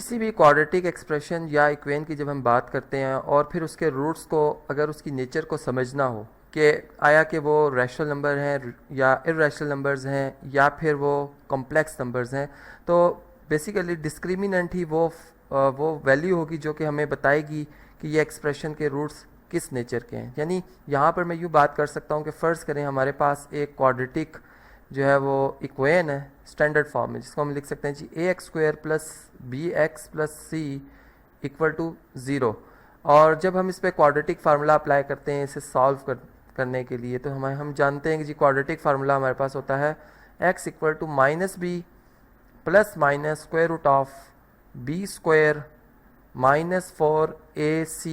किसी भी quadratic expression या इक्वेशन की जब हम बात करते हैं और फिर उसके रूट्स को अगर उसकी नेचर को समझना हो कि आया कि वो रैशनल नंबर हैं या इर्रेशनल नंबर्स हैं या फिर वो कॉम्प्लेक्स नंबर्स हैं, तो बेसिकली डिस्क्रिमिनेंट ही वो वैल्यू होगी जो कि हमें बताएगी कि ये एक्सप्रेशन के रूट्स किस नेचर के हैं। यानी यहाँ पर मैं यूँ बात कर सकता हूँ कि फ़र्ज़ करें हमारे पास एक क्वाड्रेटिक जो है वो इक्वेशन है स्टैंडर्ड फॉर्म में, जिसको हम लिख सकते हैं जी a x square plus b x plus c equal to zero. और जब हम इस पर क्वाड्रेटिक फार्मूला अप्लाई करते हैं इसे सॉल्व करने के लिए, तो हम जानते हैं कि जी क्वाड्रेटिक फार्मूला हमारे पास होता है X equal to minus B plus minus square root of B square minus 4ac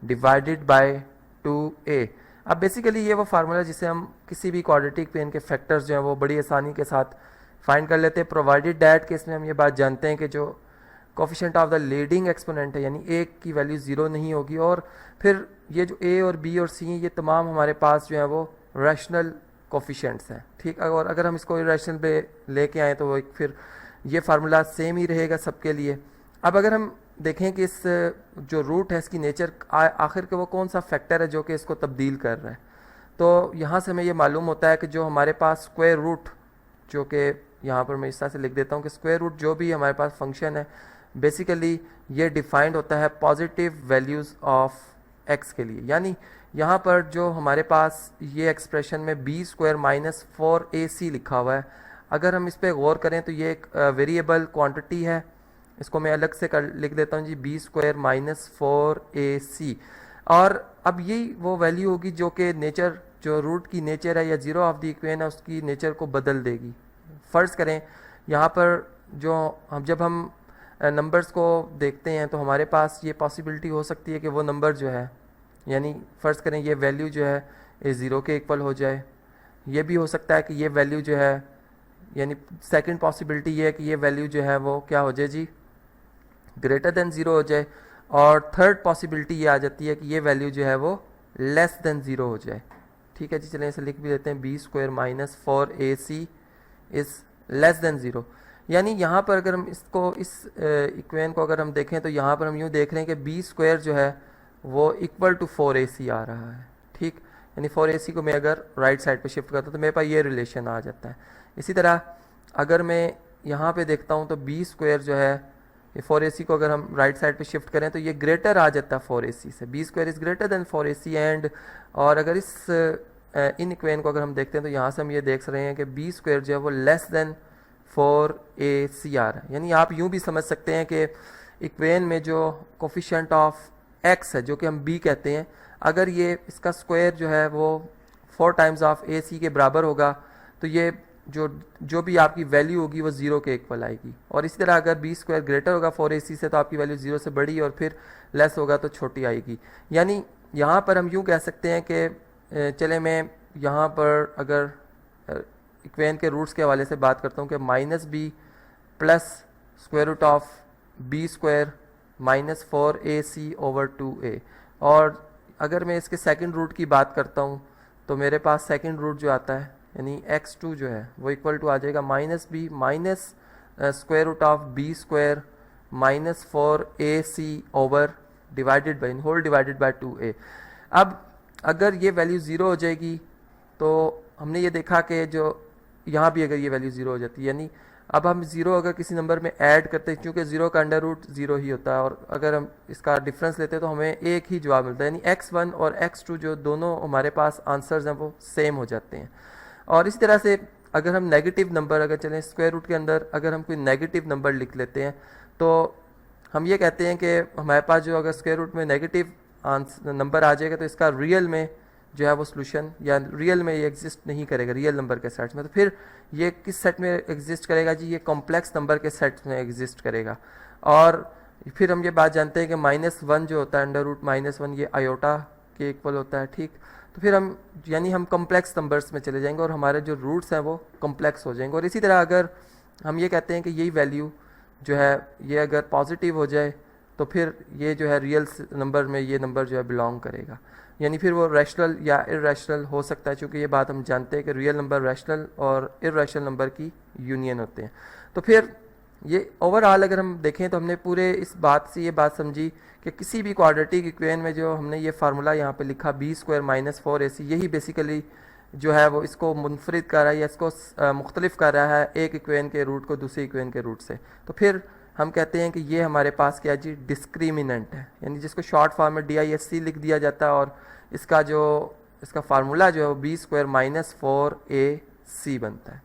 divided by 2a। अब बेसिकली ये वो फार्मूला जिसे हम किसी भी क्वाड्रेटिक पेन के फैक्टर्स जो हैं वो बड़ी आसानी के साथ फाइंड कर लेते हैं, प्रोवाइडेड डैट के इसमें हम ये बात जानते हैं कि जो coefficient of the leading exponent है यानी ए की वैल्यू ज़ीरो नहीं होगी, और फिर ये जो ए और बी और सी हैं ये तमाम हमारे पास जो है वो रैशनल कोफिशिएंट्स हैं। ठीक, और अगर हम इसको इरेशनल पे लेके आएँ तो वो फिर ये फार्मूला सेम ही रहेगा सबके लिए। अब अगर हम देखें कि इस जो रूट है इसकी नेचर आखिर के वो कौन सा फैक्टर है जो कि इसको तब्दील कर रहा है, तो यहाँ से हमें ये मालूम होता है कि जो हमारे पास स्क्वायर रूट, जो कि यहाँ पर मैं इस तरह से लिख देता हूँ कि स्क्वायर रूट जो भी हमारे पास फंक्शन है बेसिकली ये डिफाइंड होता है पॉजिटिव वैल्यूज़ ऑफ एक्स के लिए। यानी यहाँ पर जो हमारे पास ये एक्सप्रेशन में बी स्क्वायर माइनस 4ac लिखा हुआ है, अगर हम इस पर गौर करें तो ये एक वेरिएबल क्वांटिटी है। इसको मैं अलग से लिख देता हूँ G B square minus 4ac, और अब यही वो वैल्यू होगी जो कि नेचर, जो रूट की नेचर है या जीरो ऑफ द इक्वेशन है उसकी नेचर को बदल देगी। फ़र्ज़ करें यहाँ पर जब हम नंबर्स को देखते हैं तो हमारे पास ये पॉसिबिलिटी हो सकती है कि वो नंबर जो है, यानी फ़र्ज़ करें ये वैल्यू जो है ये ज़ीरो के इक्वल हो जाए। ये भी हो सकता है कि ये वैल्यू जो है, यानी सेकंड पॉसिबिलिटी ये है कि ये वैल्यू जो है वो क्या हो जाए जी, ग्रेटर देन ज़ीरो हो जाए। और थर्ड पॉसिबिलिटी ये आ जाती है कि ये वैल्यू जो है वो लेस देन ज़ीरो हो जाए। ठीक है जी, चलें इसे लिख भी देते हैं B square minus 4ac is less than zero. यानी यहाँ पर अगर हम इसको इस इक्वेशन को अगर हम देखें तो यहाँ पर हम यूँ देख रहे हैं कि बी स्क्वायर जो है वो इक्वल टू 4ac आ रहा है। ठीक, यानी 4ac को मैं अगर राइट साइड पे शिफ्ट करता हूँ तो मेरे पास ये रिलेशन आ जाता है। इसी तरह अगर मैं यहाँ पे देखता हूँ तो बी स्क्वायर जो है ये 4ac को अगर हम राइट साइड पे शिफ्ट करें तो ये ग्रेटर आ जाता है 4ac से, B square is greater than 4ac and. और अगर इस इन इक्वेशन को अगर हम देखते हैं तो यहाँ से हम ये देख रहे हैं कि बी स्क्वायर जो है वो लेस देन 4ac आ रहा है। यानी आप यूँ भी समझ सकते हैं कि इक्वेशन में जो कोफिशिएंट ऑफ एक्स है जो कि हम बी कहते हैं, अगर ये इसका स्क्वायर जो है वो 4 टाइम्स ऑफ ac के बराबर होगा तो ये जो भी आपकी वैल्यू होगी वो ज़ीरो के इक्वल आएगी। और इसी तरह अगर बी स्क्वायर ग्रेटर होगा 4ac से तो आपकी वैल्यू ज़ीरो से बड़ी और फिर लेस होगा तो छोटी आएगी। यानी यहाँ पर हम यूँ कह सकते हैं कि चले मैं यहाँ पर अगर इक्वेशन के रूट्स के हवाले से बात करता हूँ कि minus B plus square root of B square minus 4ac over 2a। और अगर मैं इसके सेकंड रूट की बात करता हूँ तो मेरे पास सेकंड रूट जो आता है यानी x2 जो है वो इक्वल टू आ जाएगा minus B minus square root of B square minus 4ac over divided by whole divided by 2a। अब अगर ये वैल्यू ज़ीरो हो जाएगी तो हमने ये देखा कि जो यहाँ भी अगर ये वैल्यू ज़ीरो हो जाती है, यानी अब हम ज़ीरो अगर किसी नंबर में ऐड करते हैं क्योंकि ज़ीरो का अंडर रूट ज़ीरो ही होता है, और अगर हम इसका डिफरेंस लेते हैं तो हमें एक ही जवाब मिलता है, यानी x1 और x2 जो दोनों हमारे पास आंसर्स हैं वो सेम हो जाते हैं। और इसी तरह से अगर हम नेगेटिव नंबर अगर चलें स्क्वायर रूट के अंदर अगर हम कोई नेगेटिव नंबर लिख लेते हैं तो हम ये कहते हैं कि हमारे पास जो अगर स्क्वायर रूट में नेगेटिव नंबर आ जाएगा तो इसका रियल में जो है वो सोल्यूशन या रियल में ये एग्जिस्ट नहीं करेगा रियल नंबर के सेट्स में। तो फिर ये किस सेट में एग्जिस्ट करेगा जी, ये कॉम्प्लेक्स नंबर के सेट्स में एग्जिस्ट करेगा। और फिर हम ये बात जानते हैं कि -1 जो होता है अंडर रूट -1 ये आयोटा के इक्वल होता है। ठीक, तो फिर हम यानी हम कॉम्प्लेक्स नंबर्स में चले जाएंगे और हमारे जो रूट्स हैं वो कॉम्प्लेक्स हो जाएंगे। और इसी तरह अगर हम ये कहते हैं कि यही वैल्यू जो है ये अगर पॉजिटिव हो जाए तो फिर ये जो है रियल नंबर में ये नंबर जो है बिलोंग करेगा, यानी फिर वो रैशनल या इरैशनल हो सकता है, क्योंकि ये बात हम जानते हैं कि रियल नंबर रैशनल और इरैशनल नंबर की यूनियन होते हैं। तो फिर ये ओवरऑल अगर हम देखें तो हमने पूरे इस बात से ये बात समझी कि किसी भी क्वाड्रेटिक इक्वेशन में जो हमने ये फार्मूला यहाँ पे लिखा बी स्क्वायर माइनस 4ac, यही बेसिकली जो है वो इसको मुनफरिद कर रहा है या इसको मुख्तलिफ कर रहा है एक इक्वेशन के रूट को दूसरे इक्वेशन के रूट से। तो फिर हम कहते हैं कि ये हमारे पास क्या जी, डिस्क्रिमिनेंट है, यानी जिसको शॉर्ट फॉर्म में DISC लिख दिया जाता है, और इसका फार्मूला जो है बी स्क्वायर माइनस 4ac बनता है।